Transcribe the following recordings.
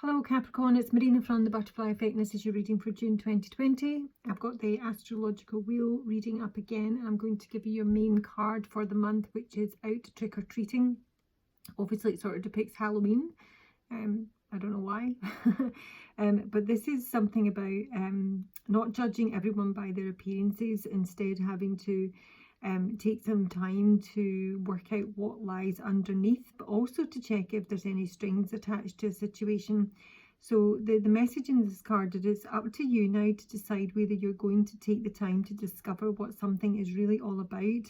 Hello Capricorn, it's Marina from the Butterfly Effect and this is your reading for June 2020. I've got the astrological wheel reading up again and I'm going to give you your main card for the month, which is out trick-or-treating. Obviously it sort of depicts Halloween. I don't know why. But this is something about not judging everyone by their appearances, instead having to take some time to work out what lies underneath, but also to check if there's any strings attached to a situation. So the message in this card, it is up to you now to decide whether you're going to take the time to discover what something is really all about,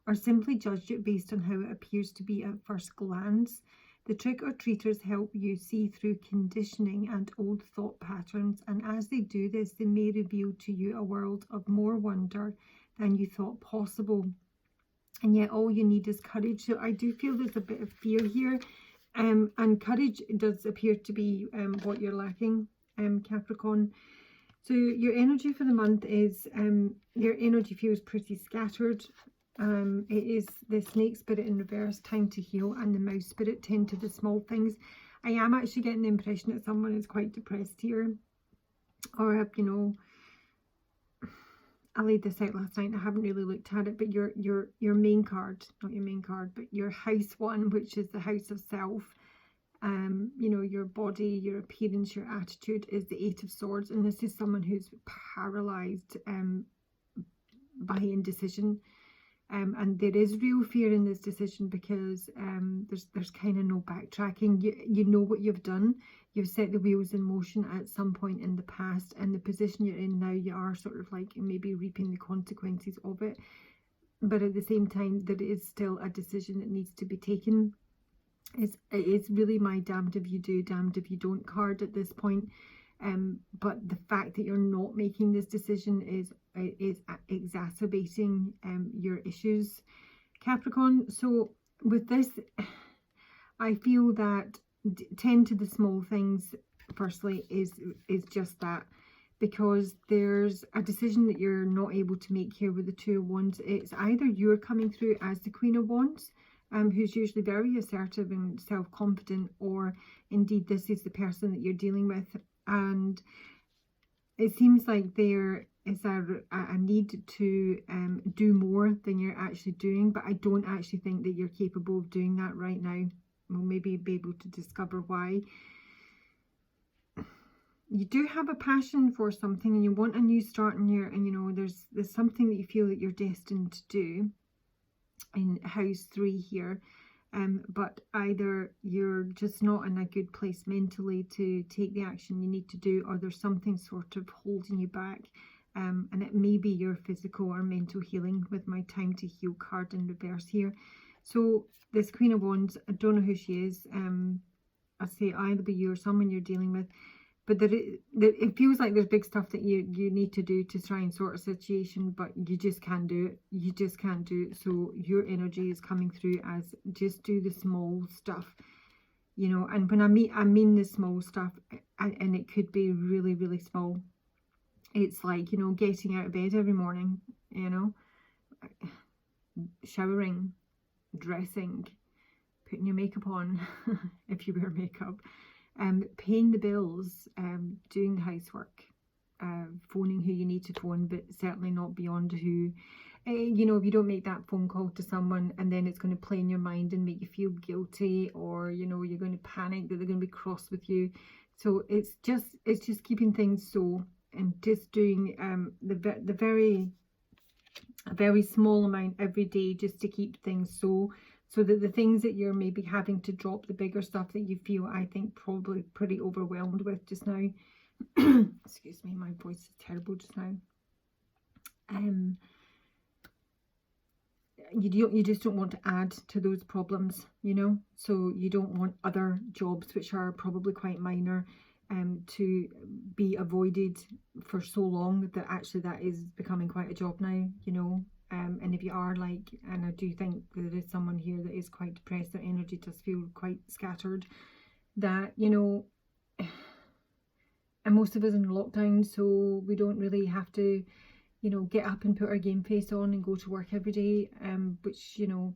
or simply judge it based on how it appears to be at first glance. The trick-or-treaters help you see through conditioning and old thought patterns, and as they do this, they may reveal to you a world of more wonder than you thought possible. And yet all you need is courage. So I do feel there's a bit of fear here, and courage does appear to be what you're lacking, Capricorn. So your energy for the month is, your energy feels pretty scattered. It is the snake spirit in reverse, time to heal, and the mouse spirit, tend to the small things. I am actually getting the impression that someone is quite depressed here, or you know, I laid this out last night and I haven't really looked at it, but your main card, not your main card, but your house one, which is the house of self, you know, your body, your appearance, your attitude, is the Eight of Swords, and this is someone who's paralyzed by indecision. And there is real fear in this decision because there's kind of no backtracking. You know what you've done. You've set the wheels in motion at some point in the past, and the position you're in now, you are sort of like maybe reaping the consequences of it. But at the same time, there is still a decision that needs to be taken. It's really my damned if you do, damned if you don't card at this point. But the fact that you're not making this decision is exacerbating your issues, Capricorn. So with this, I feel that tend to the small things firstly is just that, because there's a decision that you're not able to make here with the Two of Wands. It's either you're coming through as the Queen of Wands, who's usually very assertive and self-confident, or indeed this is the person that you're dealing with. And it seems like there is a need to do more than you're actually doing, but I don't actually think that you're capable of doing that right now. We'll maybe be able to discover why. You do have a passion for something and you want a new start in your, and you know, there's something that you feel that you're destined to do in house 3 here. But either you're just not in a good place mentally to take the action you need to do, or there's something sort of holding you back, and it may be your physical or mental healing with my time to heal card in reverse here. So this Queen of Wands, I don't know who she is. I say either be you or someone you're dealing with, but it feels like there's big stuff that you need to do to try and sort a situation, but you just can't do it. You just can't do it. So your energy is coming through as just do the small stuff, you know. And when I mean the small stuff, and it could be really, really small. It's like, you know, getting out of bed every morning, you know, showering, dressing, putting your makeup on if you wear makeup, paying the bills, doing the housework, phoning who you need to phone, but certainly not beyond who, you know, if you don't make that phone call to someone and then it's going to play in your mind and make you feel guilty, or, you know, you're going to panic that they're going to be cross with you. So it's just keeping things so, and just doing the very small amount every day, just to keep things so that the things that you're maybe having to drop, the bigger stuff that you feel, I think, probably pretty overwhelmed with just now. Excuse me, my voice is terrible just now. You just don't want to add to those problems, you know. So you don't want other jobs, which are probably quite minor, to be avoided for so long that actually that is becoming quite a job now, you know. And if you are like, and I do think there is someone here that is quite depressed, their energy does feel quite scattered, that, you know, and most of us in lockdown, so we don't really have to, you know, get up and put our game face on and go to work every day, which, you know,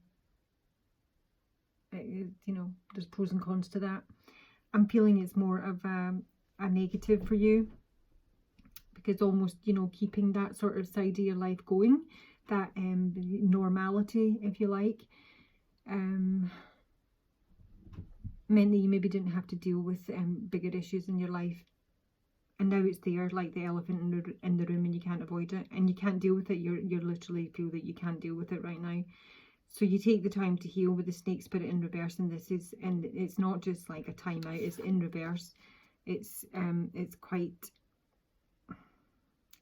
there's pros and cons to that. I'm feeling it's more of a negative for you, because almost, you know, keeping that sort of side of your life going, that normality, if you like, meant that you maybe didn't have to deal with bigger issues in your life. And now it's there, like the elephant in the room, and you can't avoid it, and you can't deal with it. You're literally feel that you can't deal with it right now. So you take the time to heal with the snake spirit in reverse, and it's not just like a timeout, it's in reverse. It's quite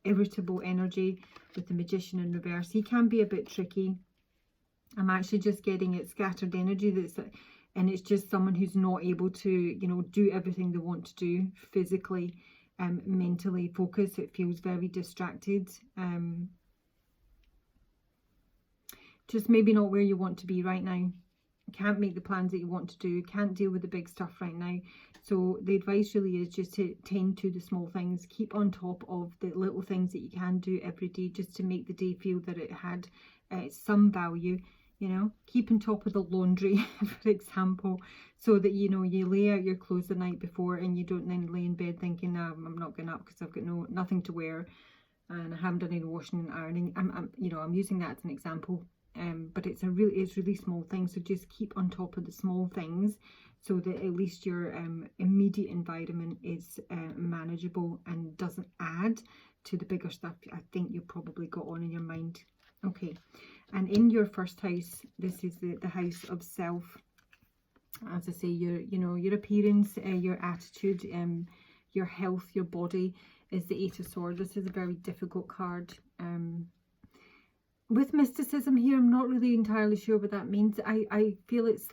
irritable energy with the magician in reverse. He can be a bit tricky. I'm actually just getting it scattered energy, and it's just someone who's not able to, you know, do everything they want to do physically, mentally focus. It feels very distracted. Just maybe not where you want to be right now. Can't make the plans that you want to do. Can't deal with the big stuff right now. So the advice really is just to tend to the small things. Keep on top of the little things that you can do every day, just to make the day feel that it had some value. You know, keep on top of the laundry, for example, so that, you know, you lay out your clothes the night before, and you don't then lay in bed thinking, I'm not getting up because I've got nothing to wear, and I haven't done any washing and ironing. I'm using that as an example, but it's really small things. So just keep on top of the small things, so that at least your immediate environment is manageable and doesn't add to the bigger stuff I think you've probably got on in your mind. Okay, and in your first house, this is the house of self. As I say, your appearance, your attitude, your health, your body is the Eight of Swords. This is a very difficult card. With mysticism here, I'm not really entirely sure what that means. I feel it's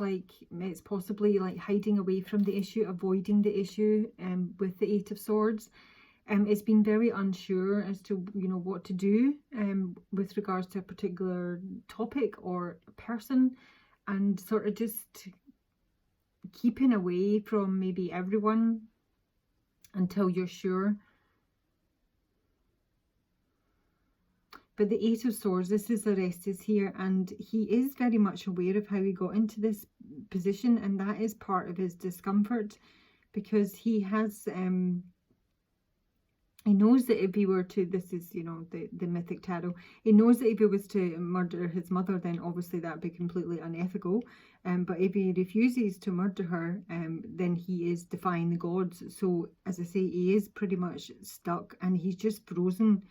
possibly like hiding away from the issue, avoiding the issue, with the Eight of Swords. It's been very unsure as to, you know, what to do with regards to a particular topic or person, and sort of just keeping away from maybe everyone until you're sure. But the Eight of Swords, this is Orestes here, and he is very much aware of how he got into this position, and that is part of his discomfort, because he has he knows that if he were to, this is, you know, the mythic tarot, he knows that if he was to murder his mother, then obviously that would be completely unethical. But if he refuses to murder her, then he is defying the gods. So, as I say, he is pretty much stuck, and he's just frozen,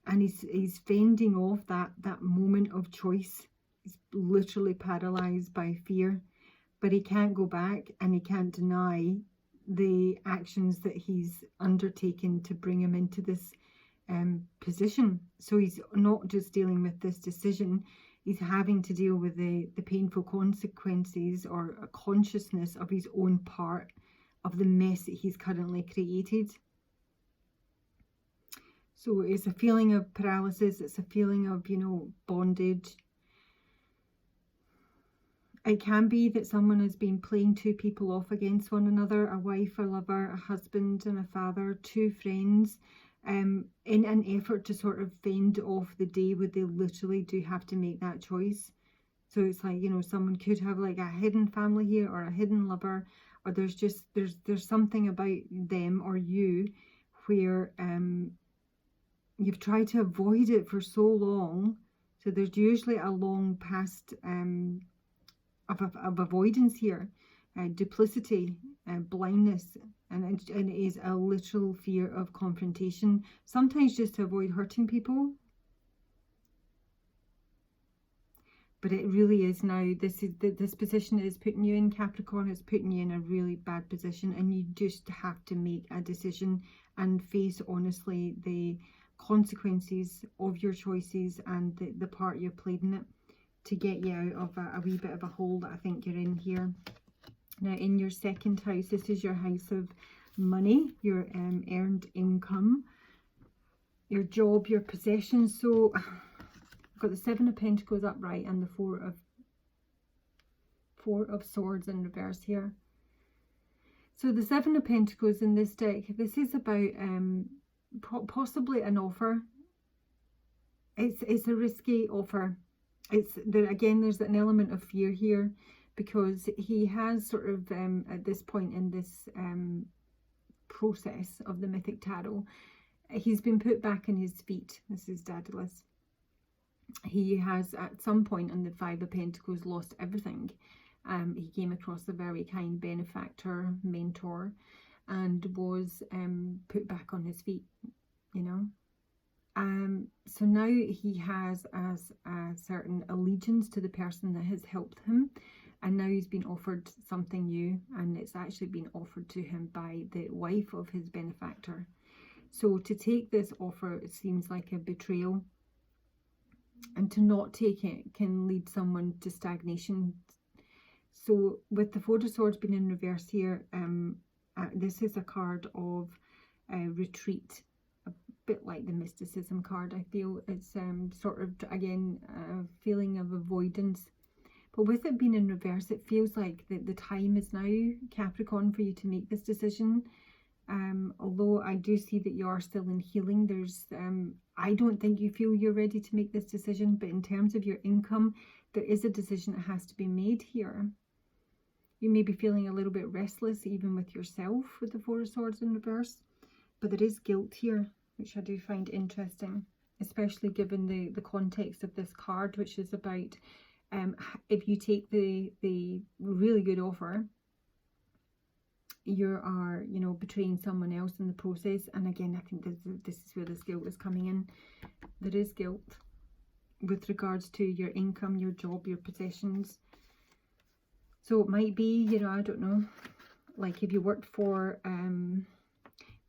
and he's fending off that moment of choice. He's literally paralyzed by fear, but he can't go back, and he can't deny the actions that he's undertaken to bring him into this position. So he's not just dealing with this decision, he's having to deal with the painful consequences, or a consciousness of his own part of the mess that he's currently created. So it's a feeling of paralysis, it's a feeling of, you know, bondage. It can be that someone has been playing two people off against one another, a wife, a lover, a husband and a father, two friends, in an effort to sort of fend off the day where they literally do have to make that choice. So it's like, you know, someone could have like a hidden family here, or a hidden lover, or there's something about them or you where you've tried to avoid it for so long. So there's usually a long past of avoidance here, duplicity, blindness, and it is a literal fear of confrontation, sometimes just to avoid hurting people. But it really is now, this position is putting you in, Capricorn, is putting you in a really bad position, and you just have to make a decision and face honestly the consequences of your choices and the part you've played in it, to get you out of a wee bit of a hole that I think you're in here. Now, in your second house, this is your house of money, your earned income, your job, your possessions. So I've got the Seven of Pentacles upright and the Four of Swords in reverse here. So the Seven of Pentacles in this deck, this is about possibly an offer. It's a risky offer. It's there again, there's an element of fear here, because he has sort of, at this point in this process of the Mythic Tarot, he's been put back on his feet. This is Daedalus. He has at some point on the Five of Pentacles lost everything. He came across a very kind benefactor, mentor, and was put back on his feet, you know. So now he has a certain allegiance to the person that has helped him, and now he's been offered something new, and it's actually been offered to him by the wife of his benefactor. So to take this offer, it seems like a betrayal, and to not take it can lead someone to stagnation. So with the Four of Swords being in reverse here, this is a card of retreat, a bit like the mysticism card. I feel it's sort of, again, a feeling of avoidance. But with it being in reverse, it feels like the time is now, Capricorn, for you to make this decision. Although I do see that you are still in healing, there's I don't think you feel you're ready to make this decision, but in terms of your income, there is a decision that has to be made here. You may be feeling a little bit restless even with yourself with the Four of Swords in reverse, but there is guilt here, which I do find interesting, especially given the context of this card, which is about if you take the really good offer, you are, you know, betraying someone else in the process. And again, I think this is where this guilt is coming in. There is guilt with regards to your income, your job, your possessions. So it might be, you know, I don't know, like if you worked for,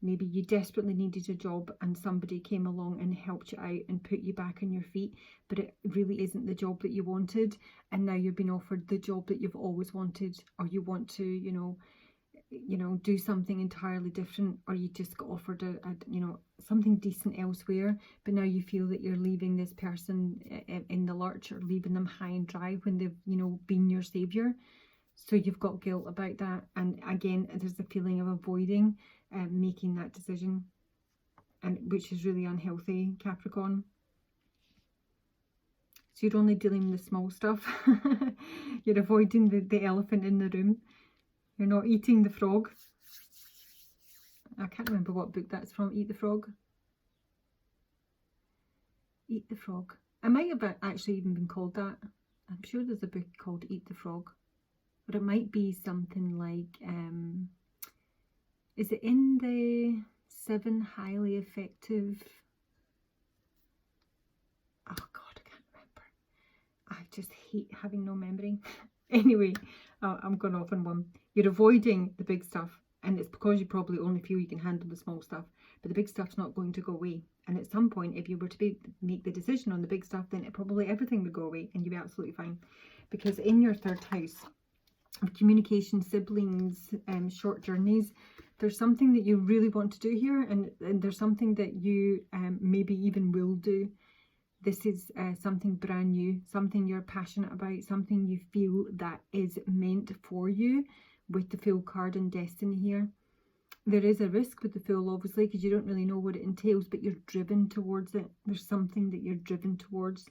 maybe you desperately needed a job and somebody came along and helped you out and put you back on your feet, but it really isn't the job that you wanted, and now you've been offered the job that you've always wanted, or you want to, you know, do something entirely different, or you just got offered you know, something decent elsewhere, but now you feel that you're leaving this person in the lurch, or leaving them high and dry when they've, you know, been your savior. So you've got guilt about that, and again, there's a feeling of avoiding making that decision, and which is really unhealthy, Capricorn. So you're only dealing with the small stuff. You're avoiding the elephant in the room. You're not eating the frog. I can't remember what book that's from. Eat the Frog. Eat the Frog. It might have actually even been called that. I'm sure there's a book called Eat the Frog. But it might be something like, is it in the 7 highly effective? Oh God, I can't remember. I just hate having no memory. Anyway, I'm going off on one. You're avoiding the big stuff, and it's because you probably only feel you can handle the small stuff, but the big stuff's not going to go away. And at some point, if you were to make the decision on the big stuff, then probably everything would go away and you'd be absolutely fine. Because in your 3rd house of communication, siblings, short journeys, there's something that you really want to do here, and there's something that you maybe even will do. This is something brand new, something you're passionate about, something you feel that is meant for you, with the Fool card and Destiny here. There is a risk with the Fool, obviously, because you don't really know what it entails, but you're driven towards it. There's something that you're driven towards.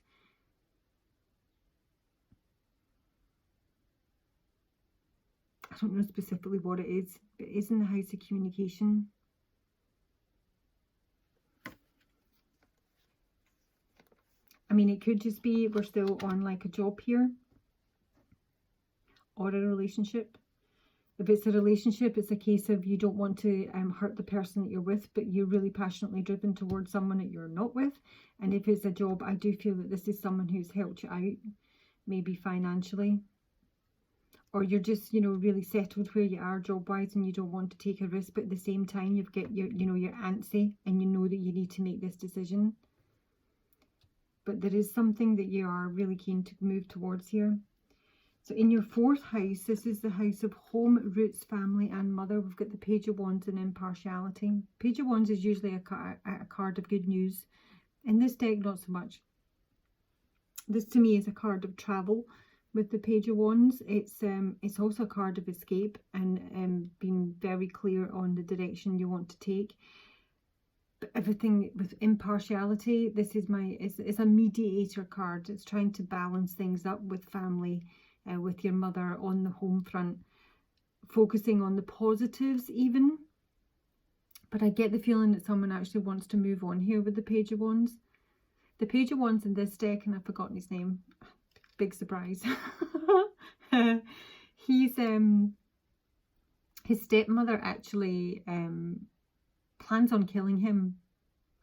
I don't know specifically what it is, but it is in the house of communication. I mean, it could just be we're still on like a job here, or a relationship. If it's a relationship, it's a case of you don't want to hurt the person that you're with, but you're really passionately driven towards someone that you're not with. And if it's a job, I do feel that this is someone who's helped you out, maybe financially. Or you're just, you know, really settled where you are job-wise and you don't want to take a risk, but at the same time you've got your, you know, you're antsy and you know that you need to make this decision. But there is something that you are really keen to move towards here. So in your 4th house, this is the house of home, roots, family and mother. We've got the Page of Wands and impartiality. Page of Wands is usually a card of good news. In this deck, not so much. This to me is a card of travel. With the Page of Wands, it's also a card of escape and being very clear on the direction you want to take. But everything with impartiality, this is it's a mediator card. It's trying to balance things up with family, with your mother on the home front, focusing on the positives even. But I get the feeling that someone actually wants to move on here with the Page of Wands. The Page of Wands in this deck, and I've forgotten his name, big surprise. He's his stepmother actually plans on killing him.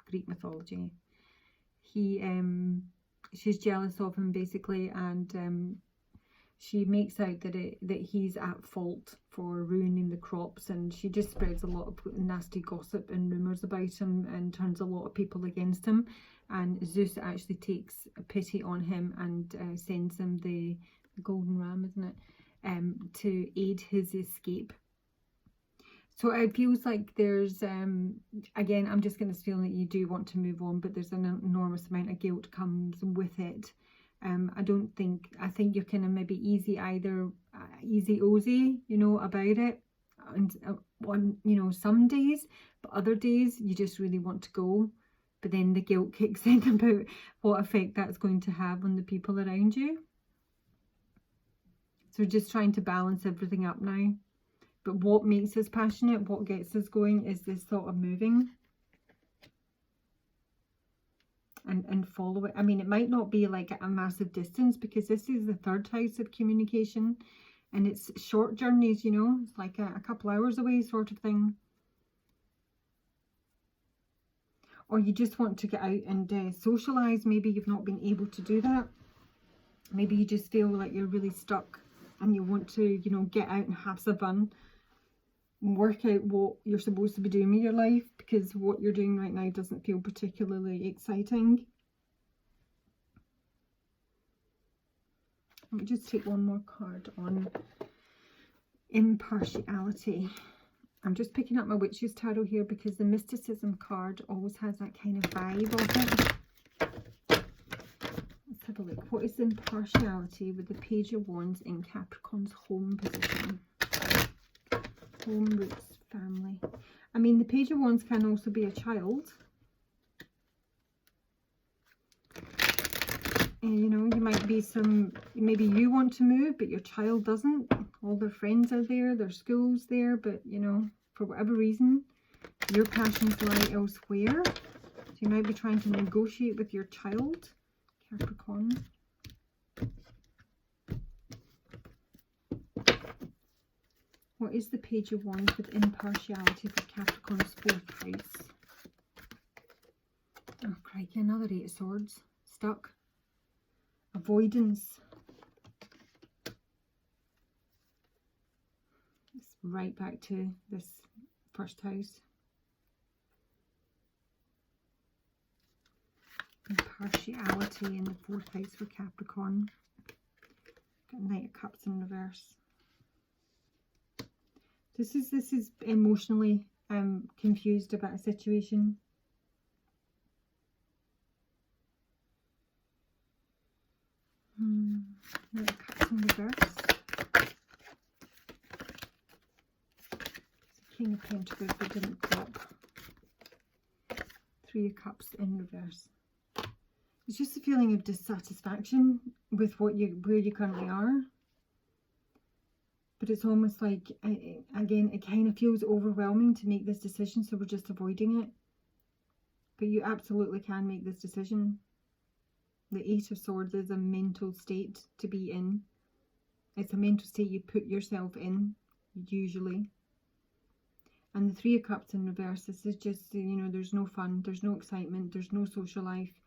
Greek mythology. She's jealous of him basically, and she makes out that he's at fault for ruining the crops, and she just spreads a lot of nasty gossip and rumours about him and turns a lot of people against him. And Zeus actually takes pity on him and sends him the golden ram, isn't it, to aid his escape. So it feels like there's, again, I'm just getting this feeling that you do want to move on, but there's an enormous amount of guilt comes with it. I think you're kind of maybe easy ozy, you know, about it. And on, you know, some days, but other days you just really want to go. But then the guilt kicks in about what effect that's going to have on the people around you. So we're just trying to balance everything up now. But what makes us passionate, what gets us going, is this thought of moving. And follow it. I mean, it might not be like a massive distance, because this is the third house of communication. And it's short journeys, you know. It's like a couple hours away sort of thing. Or you just want to get out and socialise. Maybe you've not been able to do that. Maybe you just feel like you're really stuck and you want to, you know, get out and have some fun. Work out what you're supposed to be doing with your life, because what you're doing right now doesn't feel particularly exciting. Let me just take one more card on impartiality. I'm just picking up my Witch's Tarot here because the mysticism card always has that kind of vibe of it. Let's have a look. What is impartiality with the Page of Wands in Capricorn's home position? Home, roots, family. I mean, the Page of Wands can also be a child. And, you know, you might be maybe you want to move, but your child doesn't. All their friends are there, their school's there, but, you know, for whatever reason, your passions lie elsewhere. So you might be trying to negotiate with your child, Capricorn. What is the Page of Wands with impartiality for Capricorn's 4th house? Oh, crikey, another 8 of Swords. Stuck. Avoidance. It's right back to this 1st house. Impartiality in the 4th house for Capricorn. Got Knight of Cups in reverse. This is emotionally confused about a situation. Knight of Cups in reverse. King of Pentacles that didn't crop. 3 of Cups in reverse. It's just a feeling of dissatisfaction with where you currently are. But it's almost like, again, it kind of feels overwhelming to make this decision, so we're just avoiding it. But you absolutely can make this decision. The 8 of Swords is a mental state to be in. It's a mental state you put yourself in, usually. And the 3 of Cups in reverse, this is just, you know, there's no fun, there's no excitement, there's no social life.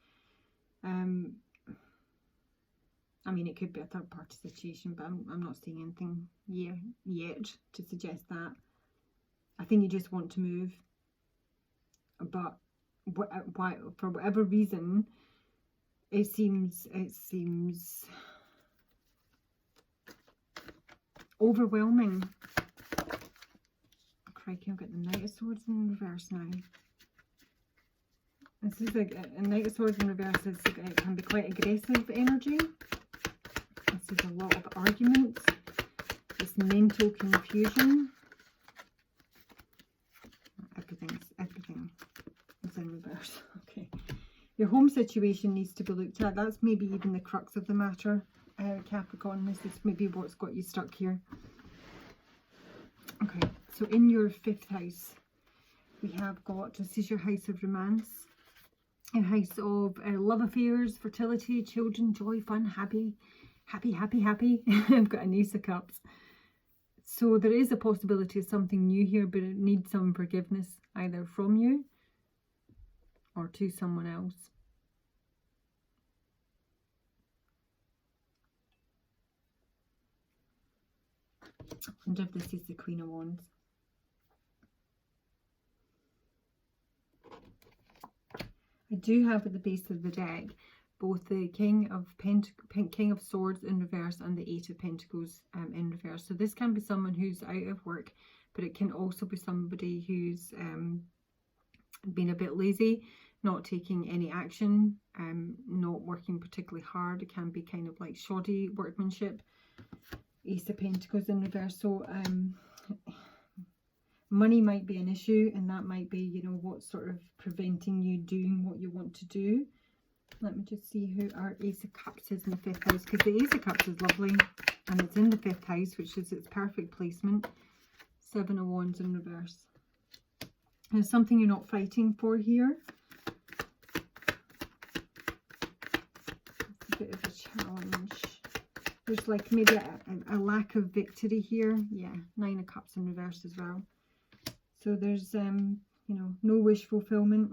I mean, it could be a third party situation, but I'm not seeing anything yet to suggest that. I think you just want to move, but for whatever reason, it seems overwhelming. Crikey, I've got the Knight of Swords in reverse now. This is a Knight of Swords in reverse. It can be quite aggressive energy. This is a lot of arguments. This mental confusion. Everything is in reverse. Okay. Your home situation needs to be looked at. That's maybe even the crux of the matter. Capricorn. This is maybe what's got you stuck here. Okay, so in your 5th house, we have got, this is your house of romance, a house of love affairs, fertility, children, joy, fun, happy. I've got an Ace of Cups. So there is a possibility of something new here, but it needs some forgiveness, either from you or to someone else. I wonder if this is the Queen of Wands. I do have at the base of the deck both the King of Swords in reverse and the 8 of Pentacles in reverse. So this can be someone who's out of work, but it can also be somebody who's been a bit lazy, not taking any action, not working particularly hard. It can be kind of like shoddy workmanship. Ace of Pentacles in reverse. So money might be an issue, and that might be, you know, what's sort of preventing you doing what you want to do. Let me just see who our Ace of Cups is in the 5th house, because the Ace of Cups is lovely and it's in the 5th house, which is its perfect placement. 7 of Wands in reverse. There's something you're not fighting for here. It's a bit of a challenge. There's like maybe a lack of victory here. Yeah, 9 of Cups in reverse as well. So there's, you know, no wish fulfillment.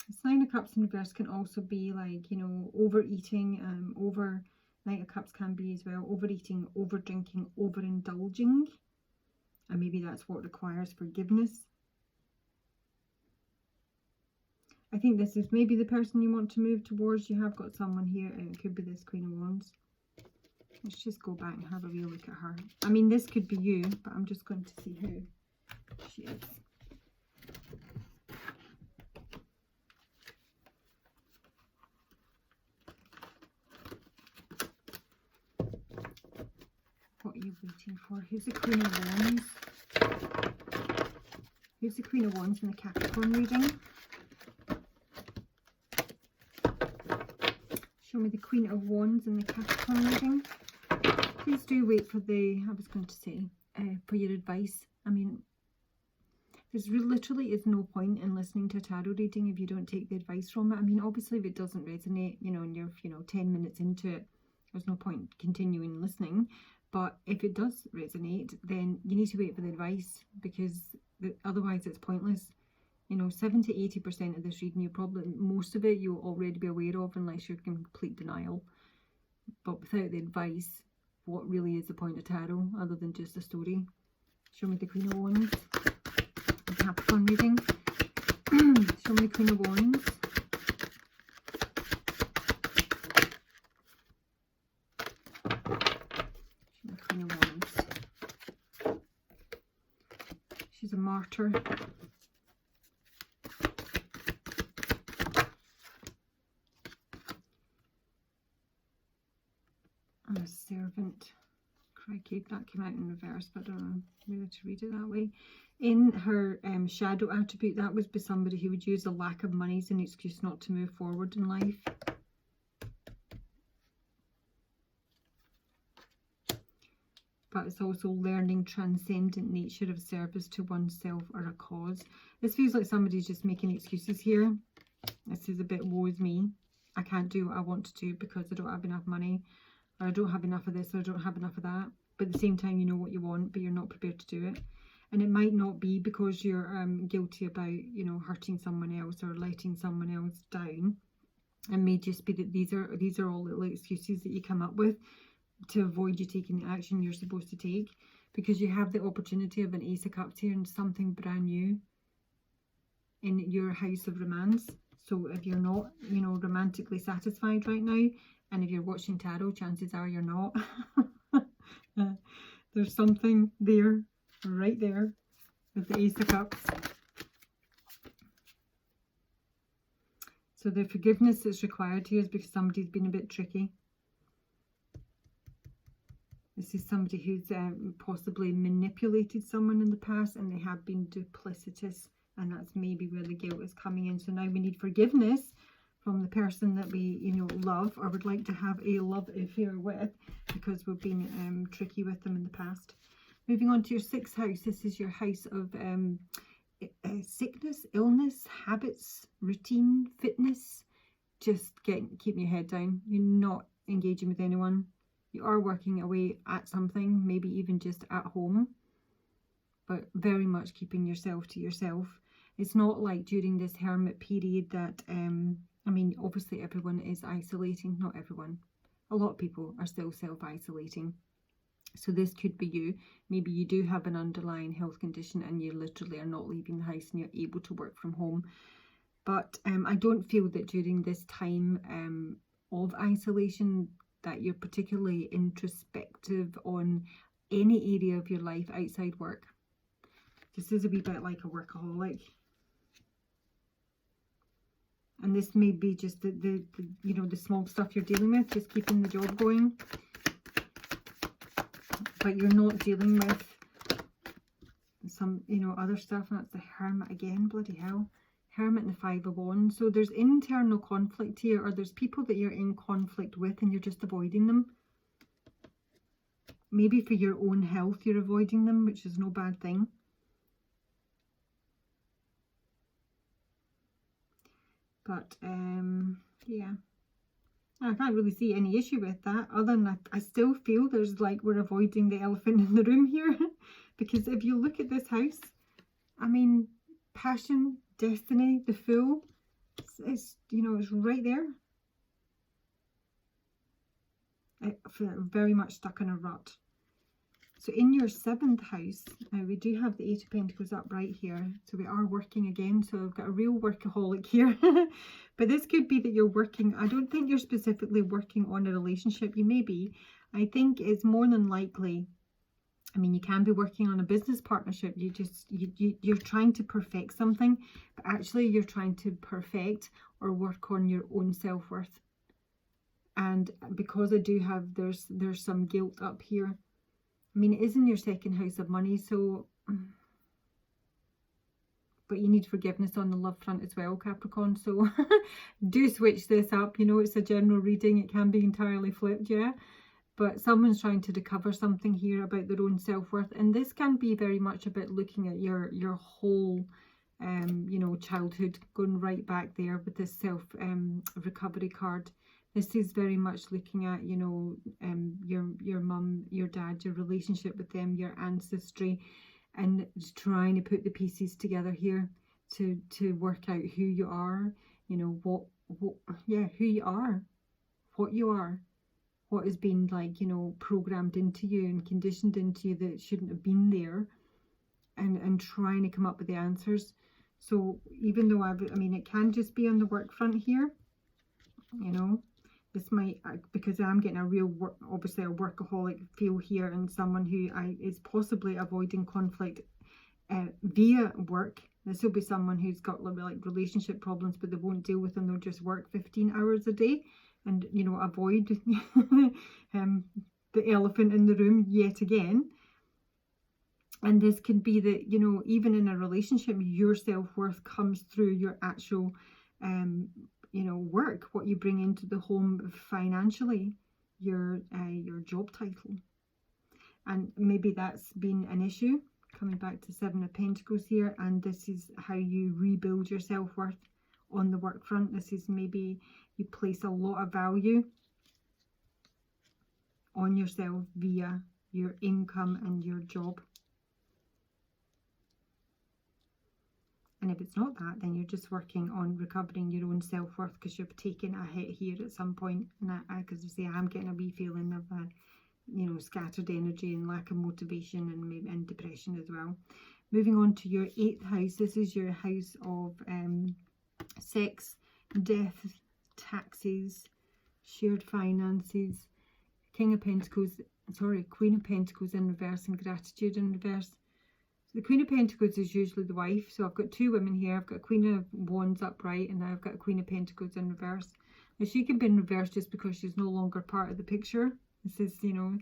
This 9 of Cups in reverse can also be like, you know, overeating, Knight of Cups can be as well, overeating, over drinking, overindulging. And maybe that's what requires forgiveness. I think this is maybe the person you want to move towards. You have got someone here, and it could be this Queen of Wands. Let's just go back and have a real look at her. I mean, this could be you, but I'm just going to see who she is. What are you waiting for? Who's the Queen of Wands? Who's the Queen of Wands in the Capricorn reading? Show me the Queen of Wands in the Capricorn reading. Please do wait for the, I was going to say, for your advice. I mean, there's literally is no point in listening to a tarot reading if you don't take the advice from it. I mean, obviously if it doesn't resonate, you know, and you're, 10 minutes into it, there's no point continuing listening. But if it does resonate, then you need to wait for the advice, because otherwise it's pointless. 70 to 80% of this reading, you probably, most of it you'll already be aware of, unless you're in complete denial. But without the advice, what really is the point of tarot other than just a story? Show me the Queen of Wands. The Capricorn reading. Show me the Queen of Wands. Show me the Queen of Wands. She's a martyr. And a servant. Crikey, that came out in reverse, but I don't know whether to read it that way. In her shadow attribute, that would be somebody who would use the lack of money as an excuse not to move forward in life. But it's also learning transcendent nature of service to oneself or a cause. This feels like somebody's just making excuses here. This is a bit woe is me. I can't do what I want to do because I don't have enough money, or I don't have enough of this, or I don't have enough of that. But at the same time, you know what you want, but you're not prepared to do it. And it might not be because you're guilty about, hurting someone else or letting someone else down. It may just be that these are all little excuses that you come up with to avoid you taking the action you're supposed to take, because you have the opportunity of an Ace of Cups here and something brand new in your house of romance. So if you're not, romantically satisfied right now, and if you're watching tarot, chances are you're not. There's something there, right there, with the Ace of Cups. So the forgiveness that's required here is because somebody's been a bit tricky. This is somebody who's possibly manipulated someone in the past, and they have been duplicitous, and that's maybe where the guilt is coming in. So now we need forgiveness from the person that we, you know, love or would like to have a love affair with, because we've been tricky with them in the past. Moving on to your 6th house. This is your house of sickness, illness, habits, routine, fitness. Just keeping your head down. You're not engaging with anyone. You are working away at something, maybe even just at home, but very much keeping yourself to yourself. It's not like during this hermit period that, I mean, obviously everyone is isolating. Not everyone. A lot of people are still self-isolating. So this could be you. Maybe you do have an underlying health condition and you literally are not leaving the house and you're able to work from home. But I don't feel that during this time of isolation that you're particularly introspective on any area of your life outside work. This is a wee bit like a workaholic. And this may be just the you know, the small stuff you're dealing with, just keeping the job going. But you're not dealing with some, you know, other stuff. And that's the Hermit again, bloody hell. Hermit and the 5 of Wands. So there's internal conflict here, or there's people that you're in conflict with and you're just avoiding them. Maybe for your own health you're avoiding them, which is no bad thing. But yeah, I can't really see any issue with that, other than that I still feel there's like we're avoiding the elephant in the room here. Because if you look at this house, I mean, passion, destiny, the Fool, it's you know, it's right there. Very much stuck in a rut. So in your 7th house, we do have the 8 of Pentacles up right here. So we are working again. So I've got a real workaholic here. But this could be that you're working. I don't think you're specifically working on a relationship. You may be. I think it's more than likely. I mean, you can be working on a business partnership. You're trying to perfect something. But actually you're trying to perfect or work on your own self-worth. And because I do have, there's some guilt up here. I mean, it is in your 2nd house of money, so, but you need forgiveness on the love front as well, Capricorn, so do switch this up. You know, it's a general reading, it can be entirely flipped, yeah, but someone's trying to recover something here about their own self-worth, and this can be very much about looking at your whole, you know, childhood, going right back there with this recovery card. This is very much looking at, you know, your mum, your dad, your relationship with them, your ancestry, and trying to put the pieces together here to work out who you are, you know, who you are, what has been like, you know, programmed into you and conditioned into you that shouldn't have been there, and trying to come up with the answers. So even though I mean, it can just be on the work front here, you know. This might, because I'm getting a real, obviously a workaholic feel here, and someone who is possibly avoiding conflict via work. This will be someone who's got like relationship problems, but they won't deal with them. They'll just work 15 hours a day and, you know, avoid the elephant in the room yet again. And this could be that, you know, even in a relationship, your self-worth comes through your actual you know, work, what you bring into the home financially, your job title. And maybe that's been an issue, coming back to 7 of Pentacles here, and this is how you rebuild your self-worth on the work front. This is maybe you place a lot of value on yourself via your income and your job. And if it's not that, then you're just working on recovering your own self-worth, because you've taken a hit here at some point. And because I say, I'm getting a wee feeling of, you know, scattered energy and lack of motivation, and maybe and depression as well. Moving on to your 8th house. This is your house of sex, death, taxes, shared finances, King of Pentacles, sorry, Queen of Pentacles in reverse, and gratitude in reverse. The Queen of Pentacles is usually the wife. So I've got 2 women here. I've got a Queen of Wands upright, and now I've got a Queen of Pentacles in reverse. Now she can be in reverse just because she's no longer part of the picture. This is, you know,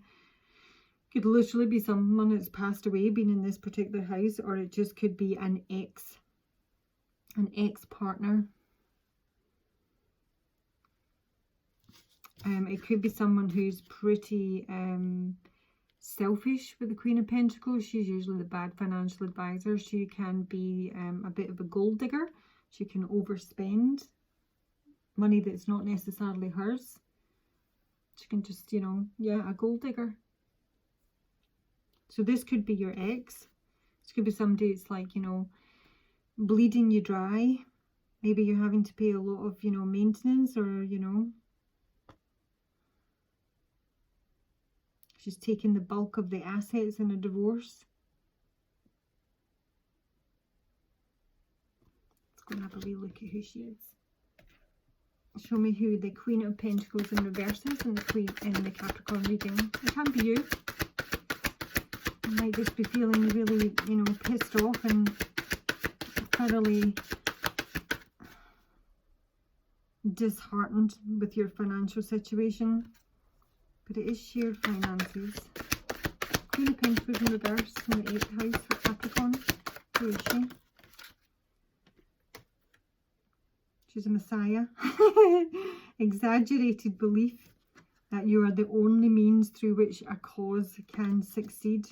could literally be someone that's passed away being in this particular house, or it just could be an ex-partner. It could be someone who's pretty selfish with the Queen of Pentacles. She's usually the bad financial advisor. She can be a bit of a gold digger. She can overspend money that's not necessarily hers. She can just, you know, yeah, a gold digger. So this could be your ex. This could be somebody that's like, you know, bleeding you dry. Maybe you're having to pay a lot of, you know, maintenance, or, you know, she's taking the bulk of the assets in a divorce. Let's go and have a wee look at who she is. Show me who the Queen of Pentacles in reverse is in the Queen in the Capricorn reading. It can be you. You might just be feeling really, you know, pissed off and thoroughly disheartened with your financial situation. But it is shared finances. Queen of Pentacles in reverse in the 8th house for Capricorn. Who is she? She's a messiah. Exaggerated belief that you are the only means through which a cause can succeed.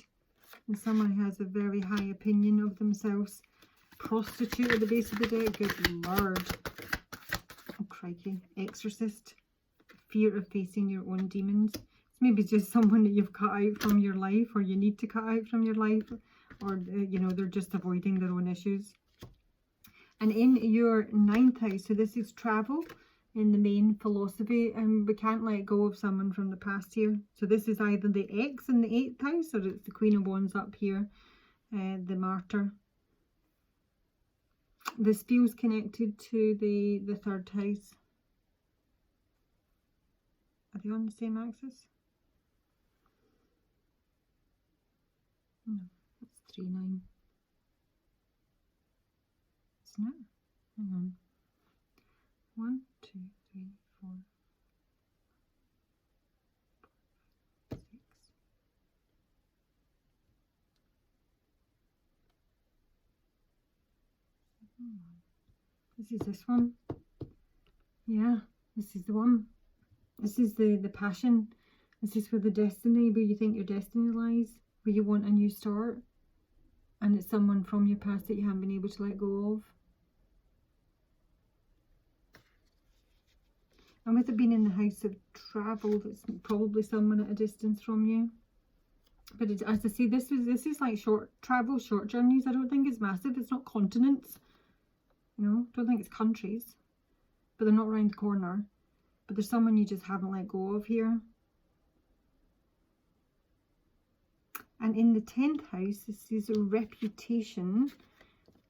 And someone has a very high opinion of themselves. Prostitute at the base of the deck. Good lord. Oh, crikey. Exorcist. Fear of facing your own demons. It's maybe just someone that you've cut out from your life, or you need to cut out from your life, or you know, they're just avoiding their own issues. And in your 9th house, so this is travel in the main philosophy, and we can't let go of someone from the past here. So this is either the ex in the 8th house, or it's the Queen of Wands up here, the martyr. This feels connected to the 3rd house. Are they on the same axis? No, that's 3-9. Isn't it? Hang on. 1, 2, 3, 4, 5, 6. This is this one. Yeah, this is the one. This is the passion. This is for the destiny, where you think your destiny lies, where you want a new start. And it's someone from your past that you haven't been able to let go of. And with it being in the house of travel, that's probably someone at a distance from you. But it, as I say, this is like short travel, short journeys. I don't think it's massive. It's not continents. You know, I don't think it's countries. But they're not around the corner. But there's someone you just haven't let go of here. And in the 10th house, this is a reputation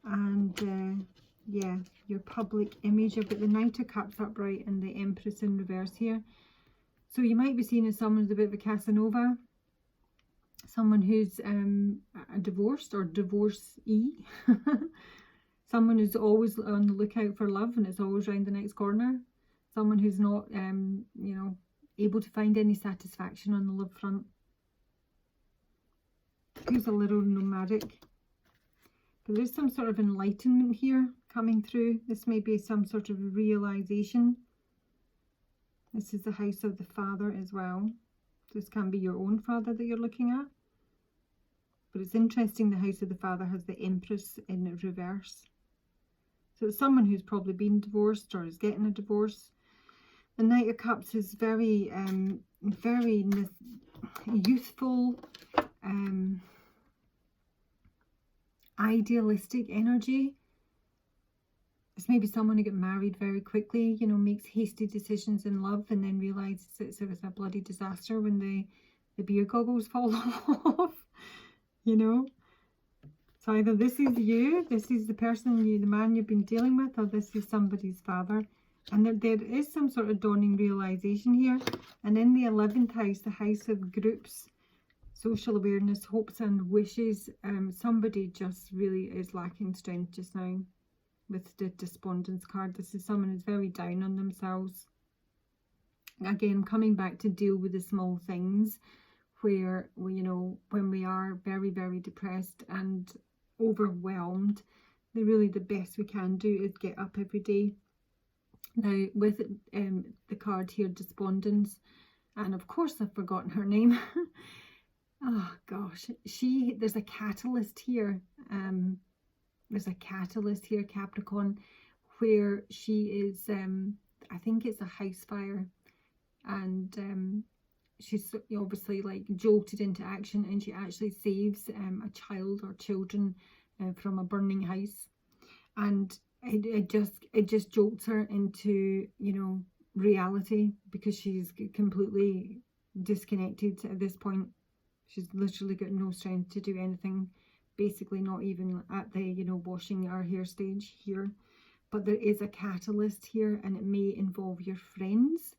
and yeah, your public image. I've got the Knight of Cups upright and the Empress in reverse here. So you might be seen as someone who's a bit of a Casanova, someone who's divorced or divorcee, someone who's always on the lookout for love and it's always around the next corner, someone who's not, you know, able to find any satisfaction on the love front. Feels a little nomadic. But there's some sort of enlightenment here coming through. This may be some sort of realization. This is the house of the father as well. This can be your own father that you're looking at. But it's interesting, the house of the father has the Empress in reverse. So it's someone who's probably been divorced or is getting a divorce. The Knight of Cups is very, very youthful, idealistic energy. It's maybe someone who got married very quickly, you know, makes hasty decisions in love and then realizes it's a bloody disaster when the beer goggles fall off, you know. So either this is you, this is the person, the man you've been dealing with, or this is somebody's father. And there is some sort of dawning realization here. And in the 11th house, the house of groups, social awareness, hopes and wishes, somebody just really is lacking strength just now with the despondence card. This is someone who's very down on themselves. Again, coming back to deal with the small things where, you know, when we are very, very depressed and overwhelmed, the best we can do is get up every day Now with the card here, Despondence, and of course I've forgotten her name. Oh gosh, there's a catalyst here. There's a catalyst here, Capricorn, where she is, I think it's a house fire, and she's obviously like jolted into action, and she actually saves a child or children from a burning house, and it just jolts her into, you know, reality, because she's completely disconnected at this point. She's literally got no strength to do anything, basically not even at the, you know, washing our hair stage here. But there is a catalyst here, and it may involve your friends,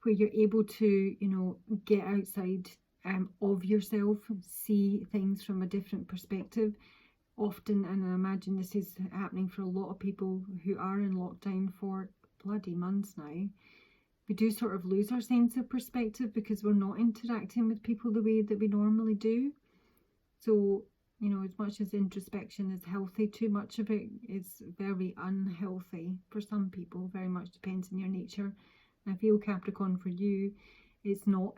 where you're able to, you know, get outside of yourself, see things from a different perspective. Often, and I imagine this is happening for a lot of people who are in lockdown for bloody months now, we do sort of lose our sense of perspective because we're not interacting with people the way that we normally do. So, you know, as much as introspection is healthy, too much of it is very unhealthy for some people. Very much depends on your nature. And I feel, Capricorn, for you, it's not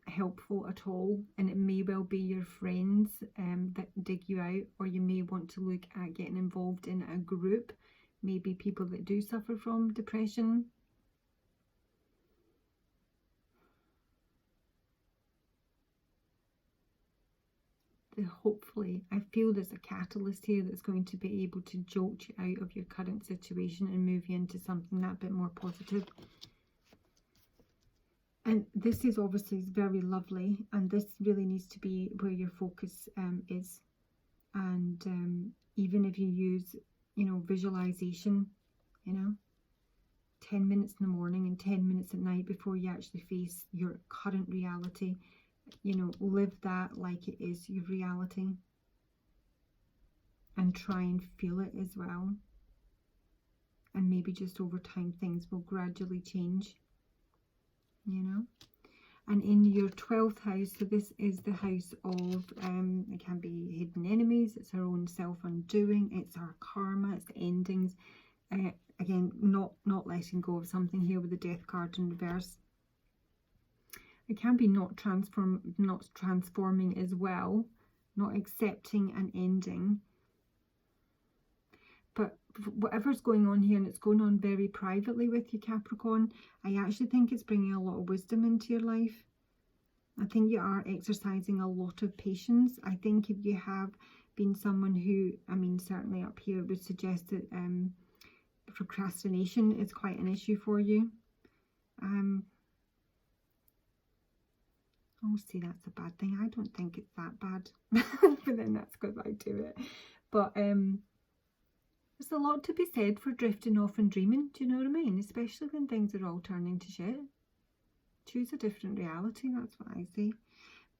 helpful at all, and it may well be your friends that dig you out, or you may want to look at getting involved in a group, maybe people that do suffer from depression. Hopefully, I feel there's a catalyst here that's going to be able to jolt you out of your current situation and move you into something that bit more positive. And this is obviously very lovely, and this really needs to be where your focus is. And even if you use, you know, visualization, you know, 10 minutes in the morning and 10 minutes at night before you actually face your current reality, you know, live that like it is your reality, and try and feel it as well. And maybe just over time things will gradually change, you know. And in your 12th house, so this is the house of, it can be hidden enemies, it's our own self-undoing, it's our karma, it's the endings. Again, not letting go of something here with the death card in reverse. It can be not transforming as well, not accepting an ending. But whatever's going on here, and it's going on very privately with you, Capricorn, I actually think it's bringing a lot of wisdom into your life. I think you are exercising a lot of patience. I think if you have been someone who, I mean, certainly up here would suggest that procrastination is quite an issue for you. Oh, see, that's a bad thing. I don't think it's that bad, but then that's because I do it. But there's a lot to be said for drifting off and dreaming, do you know what I mean? Especially when things are all turning to shit. Choose a different reality, that's what I say.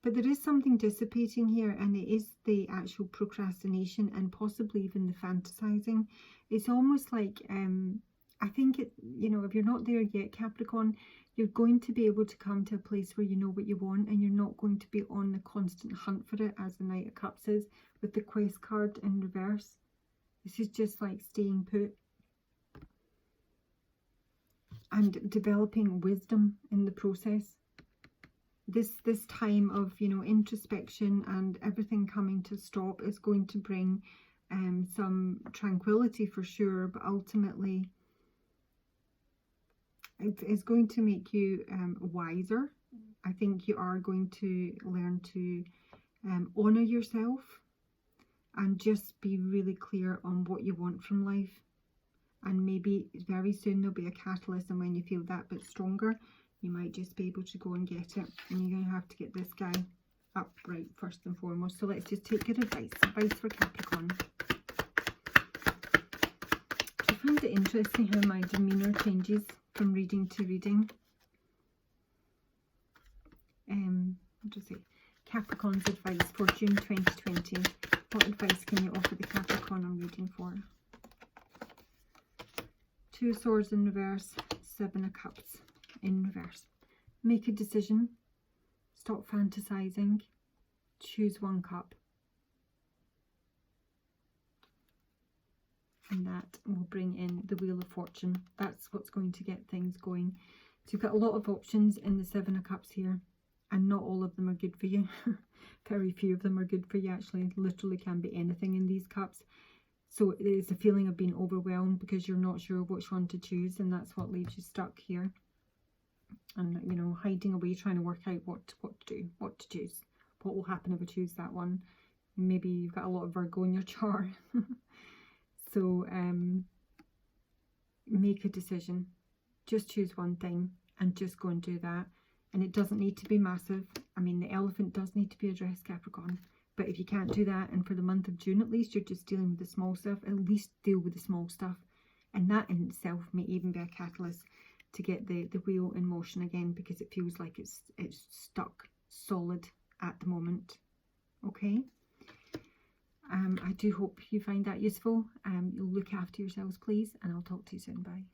But there is something dissipating here, and it is the actual procrastination and possibly even the fantasizing. It's almost like, I think it, you know, if you're not there yet, Capricorn, you're going to be able to come to a place where you know what you want, and you're not going to be on the constant hunt for it, as the Knight of Cups is, with the Quest card in reverse. This is just like staying put and developing wisdom in the process. This time of, you know, introspection and everything coming to stop is going to bring some tranquility for sure, but ultimately it's going to make you wiser. I think you are going to learn to honour yourself and just be really clear on what you want from life. And maybe very soon there'll be a catalyst, and when you feel that bit stronger, you might just be able to go and get it. And you're going to have to get this guy upright first and foremost. So let's just take good advice. Advice for Capricorn. I find it interesting how my demeanour changes from reading to reading. What does it? Capricorn's advice for June 2020. What advice can you offer the Capricorn I'm reading for? Two of Swords in reverse, Seven of Cups in reverse. Make a decision. Stop fantasizing. Choose one cup. And that will bring in the Wheel of Fortune. That's what's going to get things going. So you've got a lot of options in the Seven of Cups here, and not all of them are good for you. Very few of them are good for you, actually. Literally can be anything in these cups. So it is a feeling of being overwhelmed because you're not sure which one to choose, and that's what leaves you stuck here. And, you know, hiding away, trying to work out what to do, what to choose. What will happen if I choose that one? Maybe you've got a lot of Virgo in your chart. So make a decision. Just choose one thing and just go and do that. And it doesn't need to be massive. I mean, the elephant does need to be addressed, Capricorn. But if you can't do that, and for the month of June at least, you're just dealing with the small stuff, at least deal with the small stuff. And that in itself may even be a catalyst to get the wheel in motion again, because it feels like it's stuck solid at the moment. Okay? I do hope you find that useful. You'll look after yourselves, please, and I'll talk to you soon. Bye.